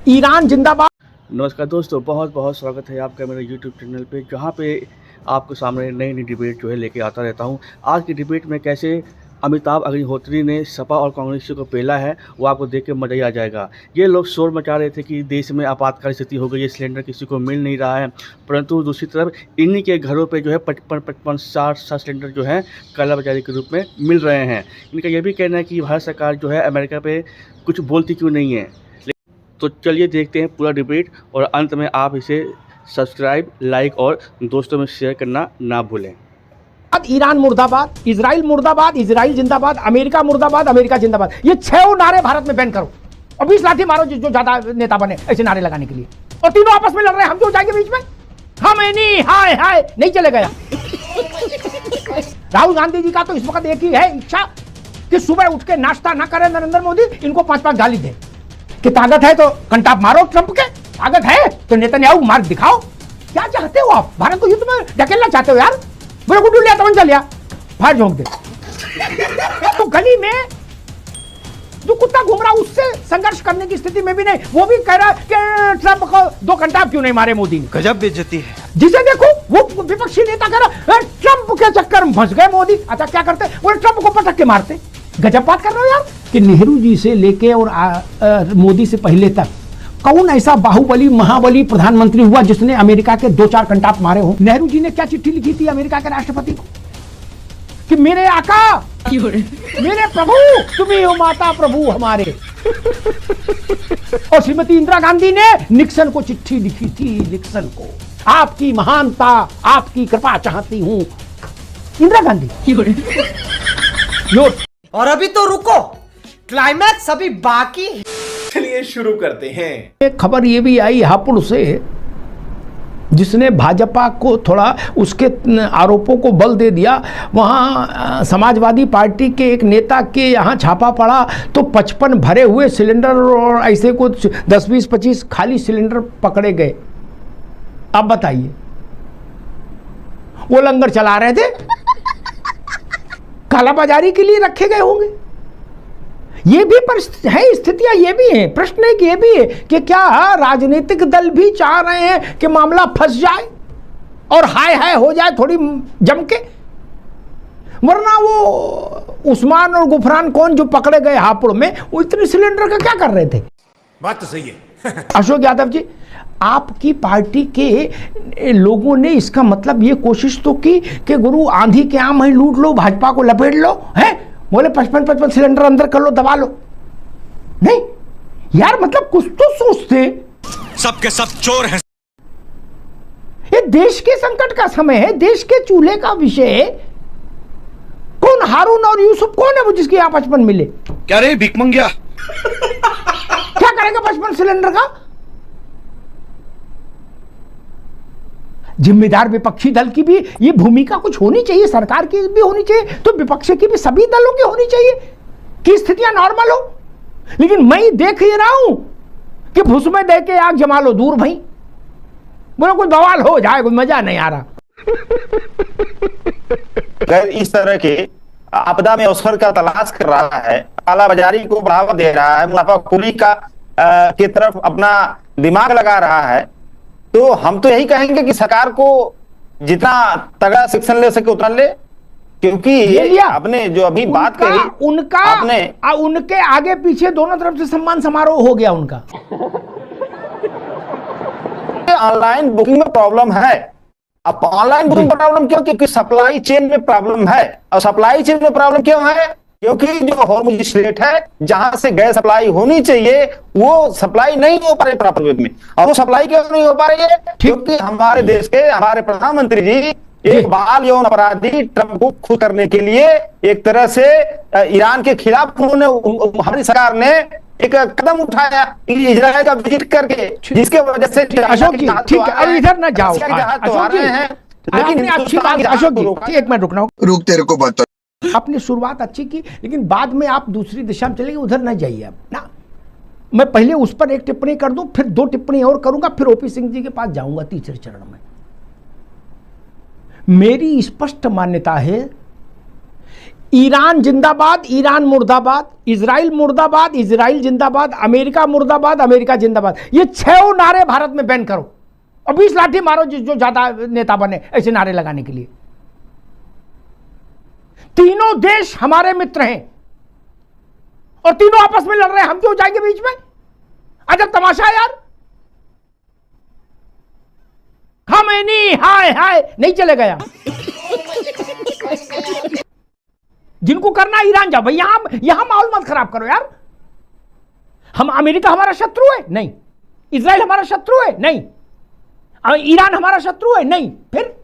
Iran जिंदाबाद। नमस्कार दोस्तों, बहुत बहुत स्वागत है आपका मेरे यूट्यूब चैनल पे, जहाँ पे आपके सामने नई नई डिबेट जो है लेके आता रहता हूँ। आज की डिबेट में कैसे अमिताभ अग्निहोत्री ने सपा और कांग्रेस को पेला है, वो आपको देख के मज़ा ही आ जाएगा। ये लोग शोर मचा रहे थे कि देश में आपातकाल स्थिति हो गई है, सिलेंडर किसी को मिल नहीं रहा है, परंतु दूसरी तरफ इन्हीं के घरों पे जो है 55 60 सिलेंडर जो है कालाबाजारी के रूप में मिल रहे हैं। इनका ये भी कहना है कि भारत सरकार जो है अमेरिका पे कुछ बोलती क्यों नहीं है। तो चलिए देखते हैं पूरा डिबेट, और अंत में आप इसे सब्सक्राइब, लाइक और दोस्तों में शेयर करना ना भूलें। ईरान मुर्दाबाद, इजराइल मुर्दाबाद, इजराइल जिंदाबाद, अमेरिका मुर्दाबाद, अमेरिका जिंदाबाद। ये 6 नारे भारत में बैन करो और 20 लाठी मारो जो ज्यादा नेता बने ऐसे नारे लगाने के लिए। और तीनों आपस में लड़ रहे हैं, हम क्यों जाएंगे बीच में? हम नहीं, हाय हाय नहीं चले गया। राहुल गांधी जी का तो इस वक्त एक ही है इच्छा कि सुबह उठ के नाश्ता ना करें नरेंद्र मोदी, इनको 5-5 गाली दे कि ताकत है तो कंटाप मारो ट्रंप के, ताकत है तो नेतन्याहू मार्ग दिखाओ। क्या चाहते हो आप? भारत को युद्ध में ढकेलना चाहते हो यार? बोले गुड्डू लिया तवन चल लिया, फाड़ झोंक दे। तो गली में जो कुत्ता घूम रहा उससे संघर्ष करने की स्थिति में भी नहीं, वो भी कह रहा कि ट्रंप को 2 कंटाप क्यों नहीं मारे मोदी ने। गजब बेइज्जती है। जिसे देखो वो विपक्षी नेता कह रहा ट्रंप के चक्कर में फंस गए मोदी। अच्छा क्या करते? वो ट्रंप को पटक के मारते। गजब बात कर रहे हो यार। कि नेहरू जी से लेके और मोदी से पहले तक कौन ऐसा बाहुबली महाबली प्रधानमंत्री हुआ जिसने अमेरिका के 2-4 कंटाप मारे हो? नेहरू जी ने क्या चिट्ठी लिखी थी अमेरिका के राष्ट्रपति को कि मेरे आका, मेरे प्रभु, तुम्ही हो माता प्रभु हमारे। और श्रीमती इंदिरा गांधी ने निक्सन को चिट्ठी लिखी थी, निक्सन को, आपकी महानता, आपकी कृपा चाहती हूं। इंदिरा गांधी। और अभी तो रुको, क्लाइमैक्स अभी बाकी है। चलिए शुरू करते हैं। एक खबर ये भी आई हापुड़ से, जिसने भाजपा को थोड़ा उसके आरोपों को बल दे दिया। वहाँ समाजवादी पार्टी के एक नेता के यहाँ छापा पड़ा तो 55 भरे हुए सिलेंडर और ऐसे कुछ 10, 20, 25 खाली सिलेंडर पकड़े गए। अब बताइए, वो लंगर चला रहे थे, कालाबाजारी के लिए रखे गए होंगे। ये भी है, स्थितियां ये भी हैं। प्रश्न एक ये भी है कि क्या राजनीतिक दल भी चाह रहे हैं कि मामला फंस जाए और हाय हाय हो जाए थोड़ी जम के? वरना वो उस्मान और गुफरान कौन जो पकड़े गए हापुड़ में, वो इतने सिलेंडर का क्या कर रहे थे? बात तो सही है। अशोक यादव जी, आपकी पार्टी के लोगों ने इसका मतलब ये कोशिश तो की कि गुरु आंधी के आम ही लूट लो, भाजपा को लपेट लो, है? बोले 55 सिलेंडर अंदर कर लो, दबा लो। नहीं यार, मतलब कुछ तो सोचते। सबके सब चोर हैं। ये देश के संकट का समय है, देश के चूल्हे का विषय है। कौन हारून और यूसुफ कौन है वो जिसके यहाँ 55 मिले? क्या रे भीख मंगिया? क्या करेगा 55 सिलेंडर का? जिम्मेदार विपक्षी दल की भी ये भूमिका कुछ होनी चाहिए, सरकार की भी होनी चाहिए, तो विपक्ष की भी, सभी दलों की होनी चाहिए कि स्थितियां नॉर्मल हो। लेकिन मैं देख ही रहा हूं कि भूस में दे के आग जमा लो दूर भाई, बोलो कुछ बवाल हो जाए, कोई मजा नहीं आ रहा। अगर इस तरह के आपदा में अवसर का तलाश कर रहा है, कालाबाजारी को बढ़ावा दे रहा है, मुनाफाखोरी का की तरफ अपना दिमाग लगा रहा है, तो हम तो यही कहेंगे कि सरकार को जितना तगड़ा शिक्षण ले सके उतना ले। क्योंकि आपने जो अभी बात कही, उनके आगे पीछे दोनों तरफ से सम्मान समारोह हो गया उनका। ऑनलाइन बुकिंग में प्रॉब्लम है। अब ऑनलाइन बुकिंग में प्रॉब्लम क्यों? क्योंकि सप्लाई चेन में प्रॉब्लम है। और सप्लाई चेन में प्रॉब्लम क्यों है? क्योंकि जो हॉर्मुज स्ट्रेट है, जहां से गैस सप्लाई होनी चाहिए, वो सप्लाई नहीं हो पा रही प्रॉपर वे में। और वो सप्लाई क्यों नहीं हो पा रही है? क्योंकि हमारे देश के हमारे प्रधानमंत्री जी एक बाल यौन अपराधी ट्रंप को खुश करने के लिए एक तरह से ईरान के खिलाफ उन्होंने, हमारी सरकार ने एक कदम उठाया इजराइल का विजिट करके, जिसके वजह से अशोक जी ठीक है, अब इधर ना जाओ। लेकिन अच्छी बात, अशोक जी एक मिनट रुकना, रुक तेरे को बता। आपने शुरुआत अच्छी की, लेकिन बाद में आप दूसरी दिशा में चले गए, उधर ना जाइए अब ना। मैं पहले उस पर एक टिप्पणी कर दूं, फिर 2 टिप्पणी और करूंगा, फिर ओपी सिंह जी के पास जाऊंगा तीसरे चरण में। मेरी स्पष्ट मान्यता है ईरान जिंदाबाद, ईरान मुर्दाबाद, इजराइल मुर्दाबाद, इजराइल जिंदाबाद, अमेरिका मुर्दाबाद, अमेरिका जिंदाबाद। ये 6 नारे भारत में बैन करो और 20 लाठी मारो जो ज्यादा नेता बने ऐसे नारे लगाने के लिए। तीनों देश हमारे मित्र हैं और तीनों आपस में लड़ रहे हैं, हम क्यों जाएंगे बीच में? अजब तमाशा है यार। खामेनी हाय हाय नहीं चलेगा यार। जिनको करना ईरान जाओ भाई, यहां माहौल मत खराब करो यार। हम अमेरिका हमारा शत्रु है? नहीं। इजराइल हमारा शत्रु है? नहीं। ईरान हमारा शत्रु है? नहीं। फिर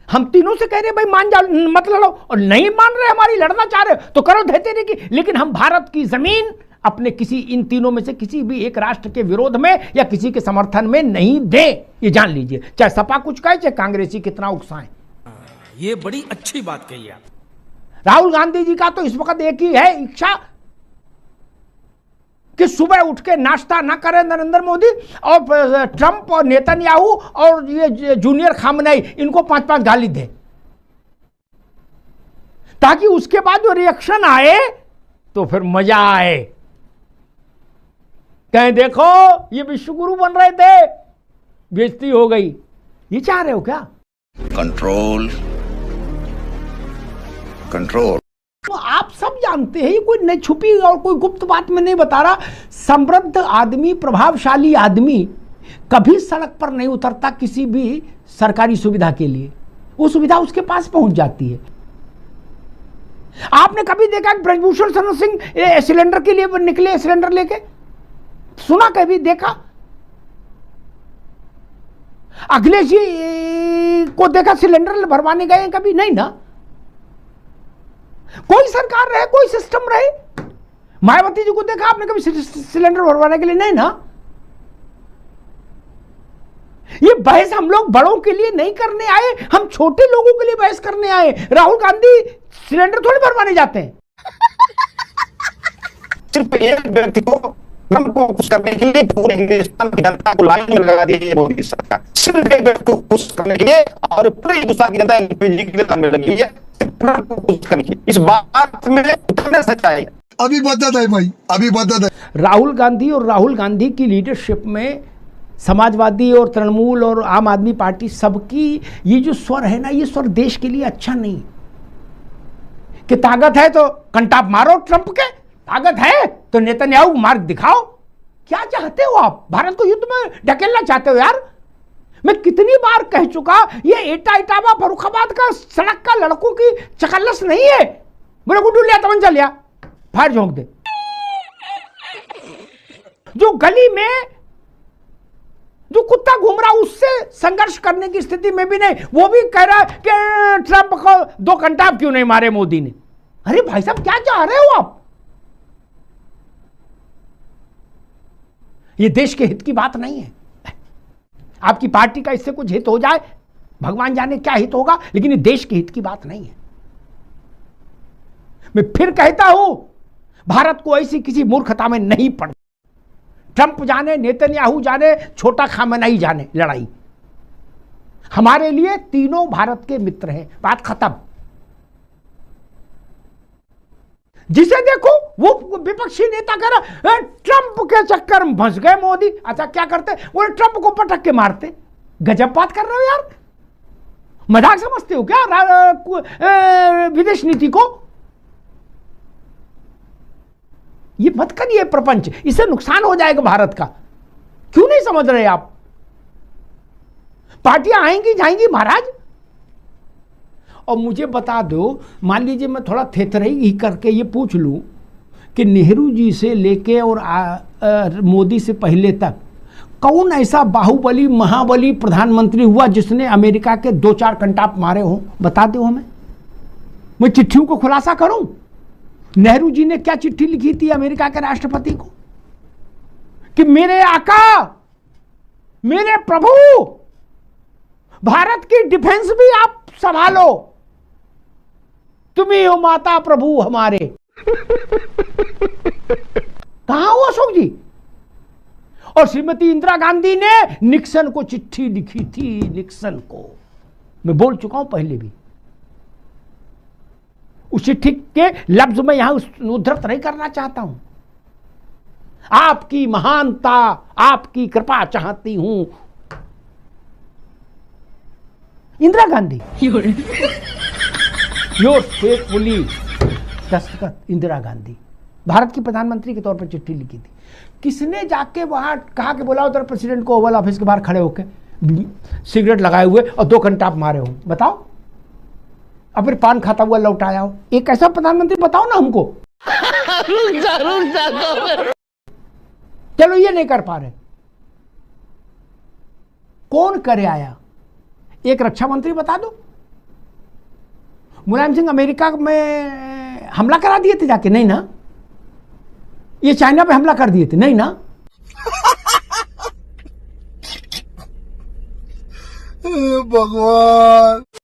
हम तीनों से कह रहे भाई मान जाओ, मत लड़ो, और नहीं मान रहे हमारी, लड़ना चाह रहे तो करो देते रहे की। लेकिन हम भारत की जमीन अपने किसी इन तीनों में से किसी भी एक राष्ट्र के विरोध में या किसी के समर्थन में नहीं दे, ये जान लीजिए। चाहे सपा कुछ कहे, चाहे कांग्रेसी कितना उकसाएं। ये बड़ी अच्छी बात कही आप। राहुल गांधी जी का तो इस वक्त एक ही है इच्छा कि सुबह उठ के नाश्ता ना करें नरेंद्र मोदी, और ट्रंप और नेतन्याहू और ये जूनियर खामनेई इनको 5-5 गाली दे, ताकि उसके बाद जो रिएक्शन आए तो फिर मजा आए। कहें देखो ये विश्वगुरु बन रहे थे, बेइज्जती हो गई। ये चाह रहे हो क्या? Control control. तो आप सब जानते हैं, ये कोई नहीं छुपी और कोई गुप्त बात में नहीं बता रहा। समृद्ध आदमी, प्रभावशाली आदमी कभी सड़क पर नहीं उतरता किसी भी सरकारी सुविधा के लिए, वो सुविधा उसके पास पहुंच जाती है। आपने कभी देखा ब्रजभूषण शरण सिंह सिलेंडर के लिए निकले, सिलेंडर लेके? सुना कभी? देखा? अखिलेश जी को देखा सिलेंडर भरवाने गए कभी? नहीं ना। कोई सरकार रहे, कोई सिस्टम रहे, मायावती जी को देखा आपने कभी सिलेंडर भरवाने के लिए? नहीं ना। ये बहस हम लोग बड़ों के लिए नहीं करने आए, हम छोटे लोगों के लिए बहस करने आए। राहुल गांधी सिलेंडर थोड़ी भरवाने जाते हैं। सिर्फ एक व्यक्ति को, ट्रंप को खुश करने के लिए पूरे हिंदुस्तान की जनता को लाइन में लगा दी है मोदी सरकार। सिर्फ एक व्यक्ति को खुश करने के लिए, और पूरी हिंदुस्तान की जनता एलपीजी के लिए लाइन में लगी है ट्रंप को खुश करने की। इस बात में उतने सच्चाई है। अभी बदत है भाई, अभी बदत है। राहुल गांधी और राहुल गांधी की लीडरशिप में समाजवादी और तृणमूल और आम आदमी पार्टी सबकी ये जो स्वर है ना, ये स्वर देश के लिए अच्छा नहीं। कि ताकत है तो कंटाप मारो ट्रंप के, ताकत है तो नेतन्याहू मार्ग दिखाओ। क्या चाहते हो आप? भारत को युद्ध में ढकेलना चाहते हो यार? मैं कितनी बार कह चुका, ये एटा इटावा फरुखाबाद का सड़क का लड़कों की चकल्लस नहीं है। मेरे गुड्डू लिया, तमंचा लिया, फायर झोंक दे। जो गली में जो कुत्ता घूम रहा उससे संघर्ष करने की स्थिति में भी नहीं, वो भी कह रहा है कि ट्रंप को 2 कंटाप क्यों नहीं मारे मोदी ने। अरे भाई साहब, क्या चाह रहे हो आप? ये देश के हित की बात नहीं है। आपकी पार्टी का इससे कुछ हित हो जाए, भगवान जाने क्या हित होगा, लेकिन ये देश के हित की बात नहीं है। मैं फिर कहता हूं, भारत को ऐसी किसी मूर्खता में नहीं पड़ना। ट्रंप जाने, नेतन्याहू जाने, छोटा खामेनेई जाने, लड़ाई हमारे लिए तीनों भारत के मित्र हैं। बात खत्म। जिसे देखो वो विपक्षी नेता कह रहा ट्रंप के चक्कर में फंस गए मोदी। अच्छा क्या करते? वो ट्रंप को पटक के मारते। गजब बात कर रहे हो यार, मजाक समझते हो क्या विदेश नीति को? ये मत करिए प्रपंच, इससे नुकसान हो जाएगा भारत का। क्यों नहीं समझ रहे आप? पार्टियां आएंगी जाएंगी महाराज। और मुझे बता दो, मान लीजिए मैं थोड़ा थेथरई करके ये पूछ लूं कि नेहरू जी से लेके और मोदी से पहले तक कौन ऐसा बाहुबली महाबली प्रधानमंत्री हुआ जिसने अमेरिका के 2-4 कंटाप मारे हो? बता दो हमें। मैं चिट्ठियों को खुलासा करूं, नेहरू जी ने क्या चिट्ठी लिखी थी अमेरिका के राष्ट्रपति को कि मेरे आका, मेरे प्रभु, भारत की डिफेंस भी आप संभालो, तुम ही हो माता प्रभु हमारे। कहां हो अशोक जी? और श्रीमती इंदिरा गांधी ने निक्सन को चिट्ठी लिखी थी, निक्सन को। मैं बोल चुका हूं पहले भी, उस चिट्ठी के लफ्ज में यहां उद्धृत नहीं करना चाहता हूं। आपकी महानता, आपकी कृपा चाहती हूं। इंदिरा गांधी, योर फेथफुली, दस्तखत इंदिरा गांधी, भारत की प्रधानमंत्री के तौर पर चिट्ठी लिखी थी। किसने जाके वहां कहा कि बोला उधर प्रेसिडेंट को ओवल ऑफिस के बाहर खड़े होकर सिगरेट लगाए हुए और 2 कंटाप मारे हो? बताओ। और फिर पान खाता हुआ लौट आया हो? एक ऐसा प्रधानमंत्री बताओ ना हमको। चलो ये नहीं कर पा रहे, कौन करे आया? एक रक्षा मंत्री बता दो। मुलायम सिंह अमेरिका में हमला करा दिए थे जाके? नहीं ना। ये चाइना पे हमला कर दिए थे? नहीं ना। भगवान।